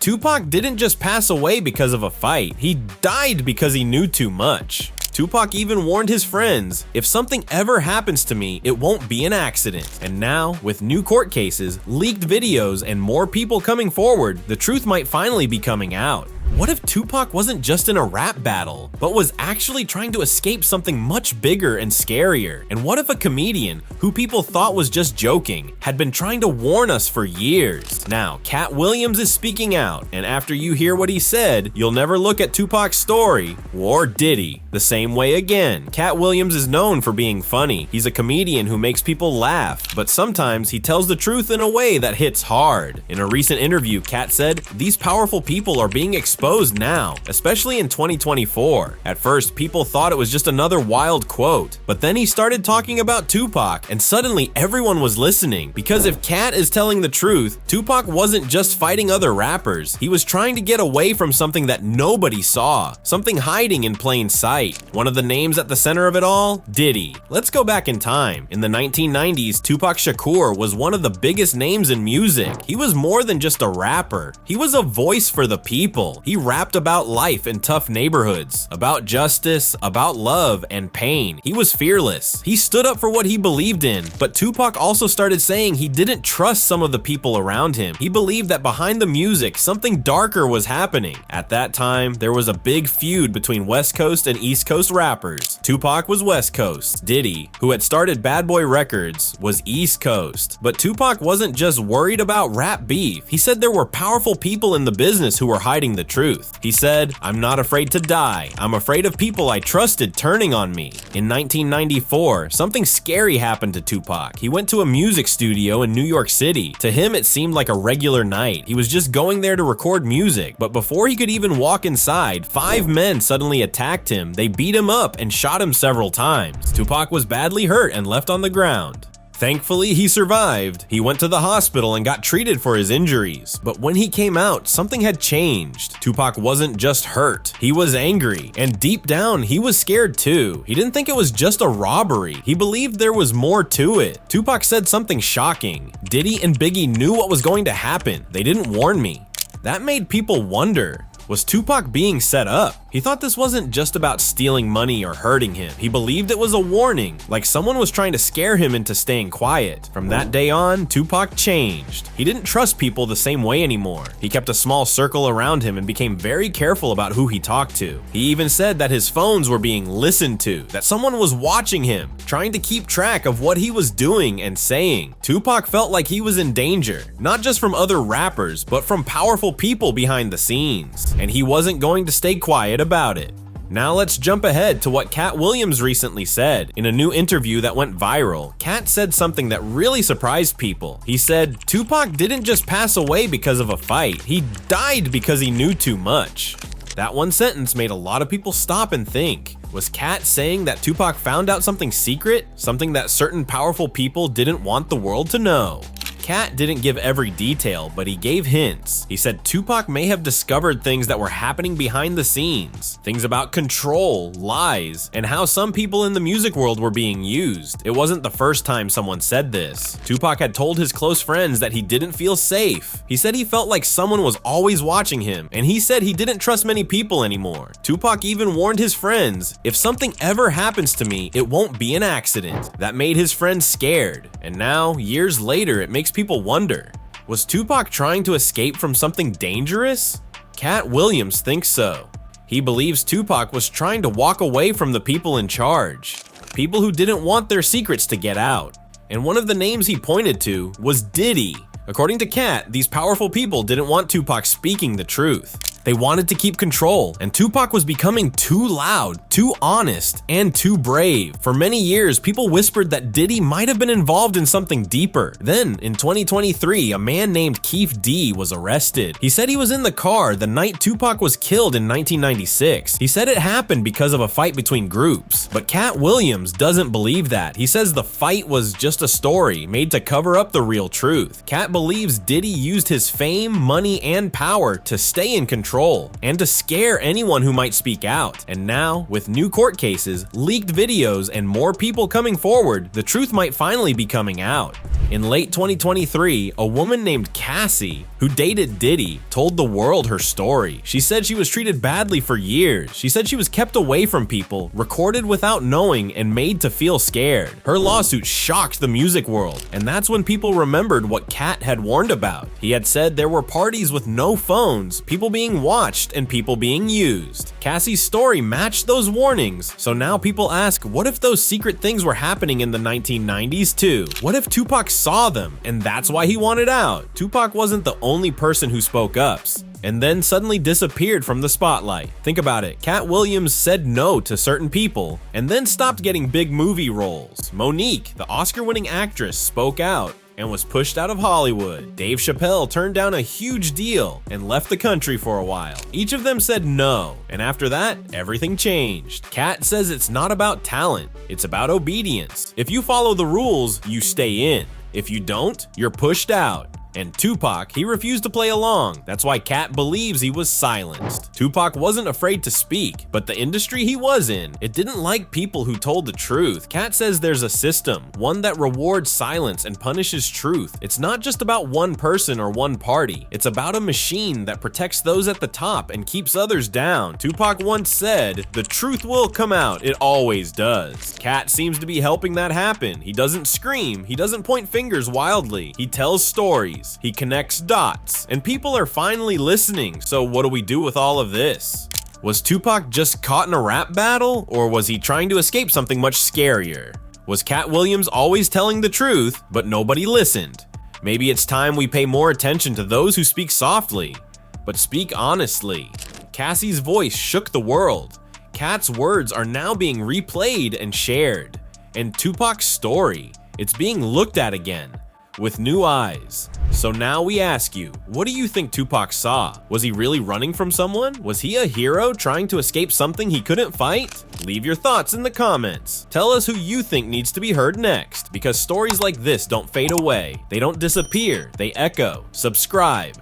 Tupac didn't just pass away because of a fight, he died because he knew too much. Tupac even warned his friends, if something ever happens to me, it won't be an accident. And now, with new court cases, leaked videos, and more people coming forward, the truth might finally be coming out. What if Tupac wasn't just in a rap battle, but was actually trying to escape something much bigger and scarier? And what if a comedian, who people thought was just joking, had been trying to warn us for years? Now, Katt Williams is speaking out, and after you hear what he said, you'll never look at Tupac's story, or Diddy, the same way again. Katt Williams is known for being funny. He's a comedian who makes people laugh, but sometimes he tells the truth in a way that hits hard. In a recent interview, Katt said, "These powerful people are being exposed now, especially in 2024. At first, people thought it was just another wild quote, but then he started talking about Tupac, and suddenly everyone was listening. Because if Katt is telling the truth, Tupac wasn't just fighting other rappers, he was trying to get away from something that nobody saw, something hiding in plain sight. One of the names at the center of it all? Diddy. Let's go back in time. In the 1990s, Tupac Shakur was one of the biggest names in music. He was more than just a rapper. He was a voice for the people. He rapped about life in tough neighborhoods, about justice, about love and pain. He was fearless. He stood up for what he believed in. But Tupac also started saying he didn't trust some of the people around him. He believed that behind the music, something darker was happening. At that time, there was a big feud between West Coast and East Coast rappers. Tupac was West Coast. Diddy, who had started Bad Boy Records, was East Coast. But Tupac wasn't just worried about rap beef. He said there were powerful people in the business who were hiding the truth. He said, "I'm not afraid to die. I'm afraid of people I trusted turning on me." In 1994, something scary happened to Tupac. He went to a music studio in New York City. To him, it seemed like a regular night. He was just going there to record music, but before he could even walk inside, 5 men suddenly attacked him. They beat him up and shot him several times. Tupac was badly hurt and left on the ground. Thankfully, he survived. He went to the hospital and got treated for his injuries. But when he came out, something had changed. Tupac wasn't just hurt. He was angry. And deep down, he was scared too. He didn't think it was just a robbery. He believed there was more to it. Tupac said something shocking. Diddy and Biggie knew what was going to happen. They didn't warn me. That made people wonder. Was Tupac being set up? He thought this wasn't just about stealing money or hurting him. He believed it was a warning, like someone was trying to scare him into staying quiet. From that day on, Tupac changed. He didn't trust people the same way anymore. He kept a small circle around him and became very careful about who he talked to. He even said that his phones were being listened to, that someone was watching him, trying to keep track of what he was doing and saying. Tupac felt like he was in danger, not just from other rappers, but from powerful people behind the scenes. And he wasn't going to stay quiet about it. Now let's jump ahead to what Katt Williams recently said. In a new interview that went viral, Katt said something that really surprised people. He said, "Tupac didn't just pass away because of a fight, he died because he knew too much." That one sentence made a lot of people stop and think. Was Katt saying that Tupac found out something secret? Something that certain powerful people didn't want the world to know? Katt didn't give every detail, but he gave hints. He said Tupac may have discovered things that were happening behind the scenes. Things about control, lies, and how some people in the music world were being used. It wasn't the first time someone said this. Tupac had told his close friends that he didn't feel safe. He said he felt like someone was always watching him, and he said he didn't trust many people anymore. Tupac even warned his friends, if something ever happens to me, it won't be an accident. That made his friends scared. And now, years later, it makes people wonder, was Tupac trying to escape from something dangerous? Katt Williams thinks so. He believes Tupac was trying to walk away from the people in charge, people who didn't want their secrets to get out. And one of the names he pointed to was Diddy. According to Katt, these powerful people didn't want Tupac speaking the truth. They wanted to keep control, and Tupac was becoming too loud, too honest, and too brave. For many years, people whispered that Diddy might have been involved in something deeper. Then, in 2023, a man named Keith D was arrested. He said he was in the car the night Tupac was killed in 1996. He said it happened because of a fight between groups. But Katt Williams doesn't believe that. He says the fight was just a story made to cover up the real truth. Katt believes Diddy used his fame, money, and power to stay in control control and to scare anyone who might speak out. And now, with new court cases, leaked videos, and more people coming forward, the truth might finally be coming out. In late 2023, a woman named Cassie, who dated Diddy, told the world her story. She said she was treated badly for years. She said she was kept away from people, recorded without knowing, and made to feel scared. Her lawsuit shocked the music world, and that's when people remembered what Katt had warned about. He had said there were parties with no phones, people being watched, and people being used. Cassie's story matched those warnings, so now people ask, what if those secret things were happening in the 1990s too? What if Tupac saw them, and that's why he wanted out? Tupac wasn't the only person who spoke up, and then suddenly disappeared from the spotlight. Think about it, Katt Williams said no to certain people, and then stopped getting big movie roles. Monique, the Oscar-winning actress, spoke out and was pushed out of Hollywood. Dave Chappelle turned down a huge deal and left the country for a while. Each of them said no, and after that, everything changed. Katt says it's not about talent, it's about obedience. If you follow the rules, you stay in. If you don't, you're pushed out. And Tupac, he refused to play along. That's why Katt believes he was silenced. Tupac wasn't afraid to speak, but the industry he was in, it didn't like people who told the truth. Katt says there's a system, one that rewards silence and punishes truth. It's not just about one person or one party. It's about a machine that protects those at the top and keeps others down. Tupac once said, "The truth will come out, it always does." Katt seems to be helping that happen. He doesn't scream, he doesn't point fingers wildly. He tells stories. He connects dots, and people are finally listening. So what do we do with all of this? Was Tupac just caught in a rap battle, or was he trying to escape something much scarier? Was Katt Williams always telling the truth, but nobody listened? Maybe it's time we pay more attention to those who speak softly, but speak honestly. Cassie's voice shook the world. Katt's words are now being replayed and shared. And Tupac's story, it's being looked at again, with new eyes. So now we ask you, what do you think Tupac saw? Was he really running from someone? Was he a hero trying to escape something he couldn't fight? Leave your thoughts in the comments. Tell us who you think needs to be heard next, because stories like this don't fade away. They don't disappear, they echo. Subscribe,